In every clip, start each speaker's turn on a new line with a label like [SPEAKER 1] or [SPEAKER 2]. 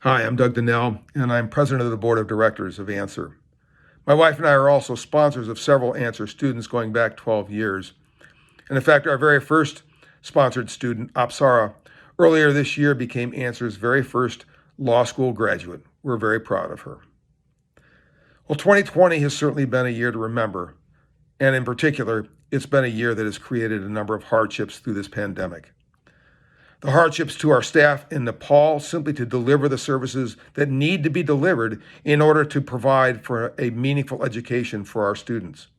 [SPEAKER 1] Hi, I'm Doug Donnell, and I'm president of the board of directors of Answer. My wife and I are also sponsors of several Answer students going back 12 years. And in fact, our very first sponsored student, Apsara, earlier this year became Answer's very first law school graduate. We're very proud of her. Well, 2020 has certainly been a year to remember, and in particular, it's been a year that has created a number of hardships through this pandemic. The hardships to our staff in Nepal simply to deliver the services that need to be delivered in order to provide for a meaningful education for our students.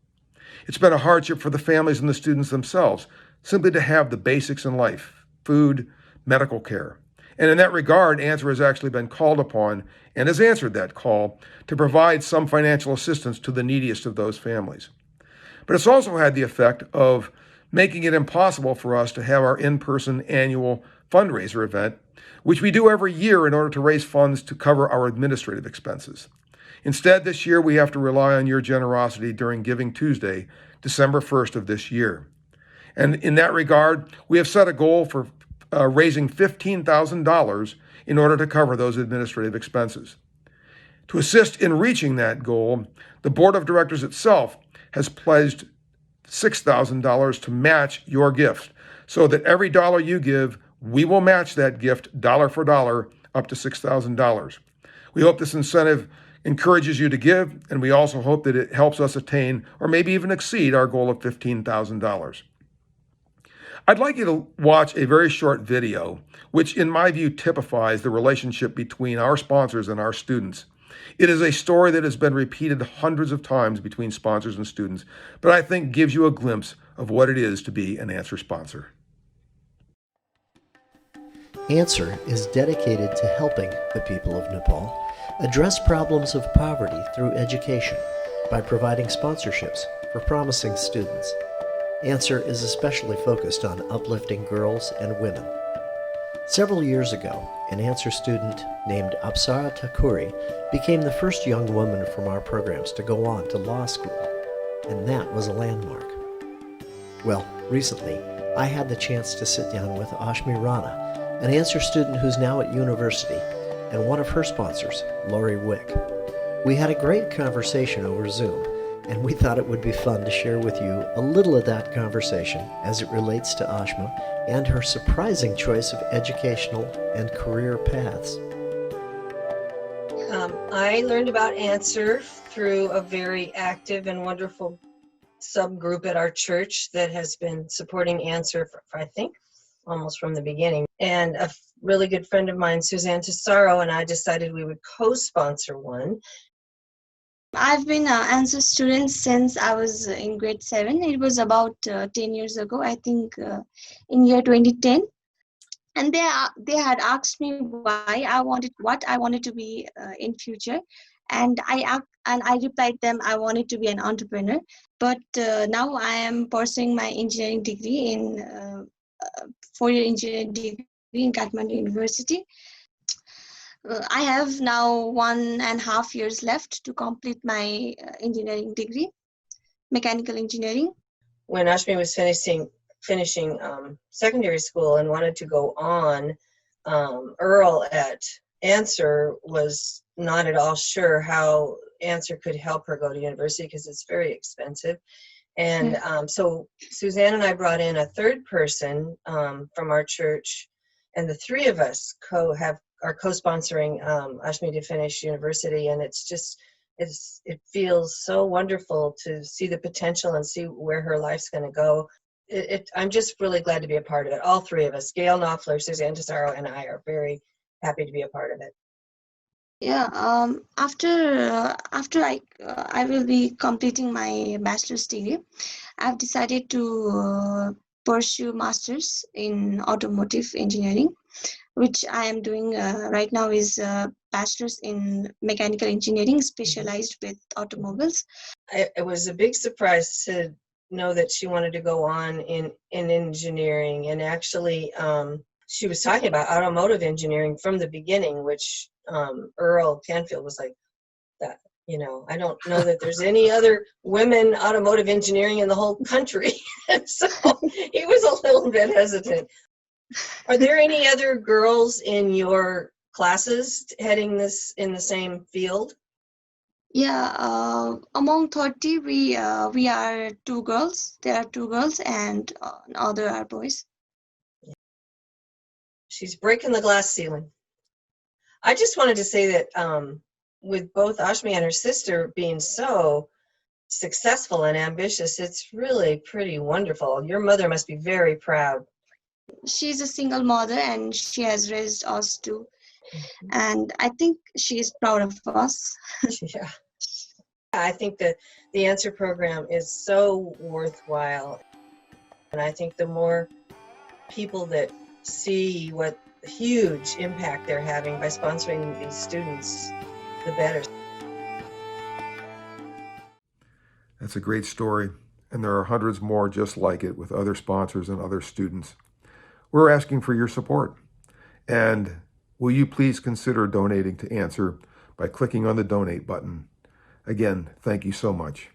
[SPEAKER 1] It's been a hardship for the families and the students themselves simply to have the basics in life, food, medical care. And in that regard, Answer has actually been called upon and has answered that call to provide some financial assistance to the neediest of those families. But it's also had the effect of making it impossible for us to have our in-person annual fundraiser event, which we do every year in order to raise funds to cover our administrative expenses. Instead, this year we have to rely on your generosity during Giving Tuesday, December 1st of this year. And in that regard, we have set a goal for raising $15,000 in order to cover those administrative expenses. To assist in reaching that goal, the board of directors itself has pledged $6,000 to match your gift, so that every dollar you give, we will match that gift dollar for dollar up to $6,000. We hope this incentive encourages you to give, and we also hope that it helps us attain or maybe even exceed our goal of $15,000. I'd like you to watch a very short video, which in my view typifies the relationship between our sponsors and our students. It is a story that has been repeated hundreds of times between sponsors and students, but I think gives you a glimpse of what it is to be an Answer sponsor.
[SPEAKER 2] Answer is dedicated to helping the people of Nepal address problems of poverty through education by providing sponsorships for promising students. Answer is especially focused on uplifting girls and women. Several years ago, an Answer student named Apsara Thakuri became the first young woman from our programs to go on to law school, and that was a landmark. Well, recently, I had the chance to sit down with Ashmi Rana, an Answer student who's now at university, and one of her sponsors, Lori Wick. We had a great conversation over Zoom, and we thought it would be fun to share with you a little of that conversation as it relates to Ashma and her surprising choice of educational and career paths.
[SPEAKER 3] I learned about Answer through a very active and wonderful subgroup at our church that has been supporting Answer for I think, almost from the beginning. And a really good friend of mine, Suzanne Tesaro, and I decided we would co-sponsor one.
[SPEAKER 4] I've been an Answer student since I was in grade 7. It was about 10 years ago, I think in year 2010. And they had asked me what I wanted to be in future. And I replied them I wanted to be an entrepreneur. But now I am pursuing my engineering degree in 4-year engineering degree in Kathmandu University. I have now 1.5 years left to complete my engineering degree, mechanical engineering.
[SPEAKER 3] When Ashmi was finishing secondary school and wanted to go on, Earl at Answer was not at all sure how Answer could help her go to university because it's very expensive. And so Suzanne and I brought in a third person from our church, and the three of us are co-sponsoring Ashmi to finish university, and it feels so wonderful to see the potential and see where her life's going to go. I'm just really glad to be a part of it. All three of us, Gail Knopfler, Suzanne Tesaro, and I are very happy to be a part of it.
[SPEAKER 4] Yeah, after I will be completing my bachelor's degree, I've decided to pursue master's in automotive engineering, which I am doing right now is bachelor's in mechanical engineering, specialized with automobiles.
[SPEAKER 3] It was a big surprise to know that she wanted to go on in engineering, and actually she was talking about automotive engineering from the beginning, which Earl Canfield was like, that, I don't know that there's any other women automotive engineering in the whole country. So he was a little bit hesitant. Are there any other girls in your classes heading this in the same field?
[SPEAKER 4] Yeah, among 30, we are two girls. There are two girls, and other are boys.
[SPEAKER 3] She's breaking the glass ceiling. I just wanted to say that with both Ashmi and her sister being so successful and ambitious, it's really pretty wonderful. Your mother must be very proud.
[SPEAKER 4] She's a single mother, and she has raised us too. And I think she is proud of us.
[SPEAKER 3] Yeah. I think that the Answer program is so worthwhile. And I think the more people that see what huge impact they're having by sponsoring these students, the better.
[SPEAKER 1] That's a great story, and there are hundreds more just like it with other sponsors and other students. We're asking for your support. And will you please consider donating to Answer by clicking on the donate button? Again, thank you so much.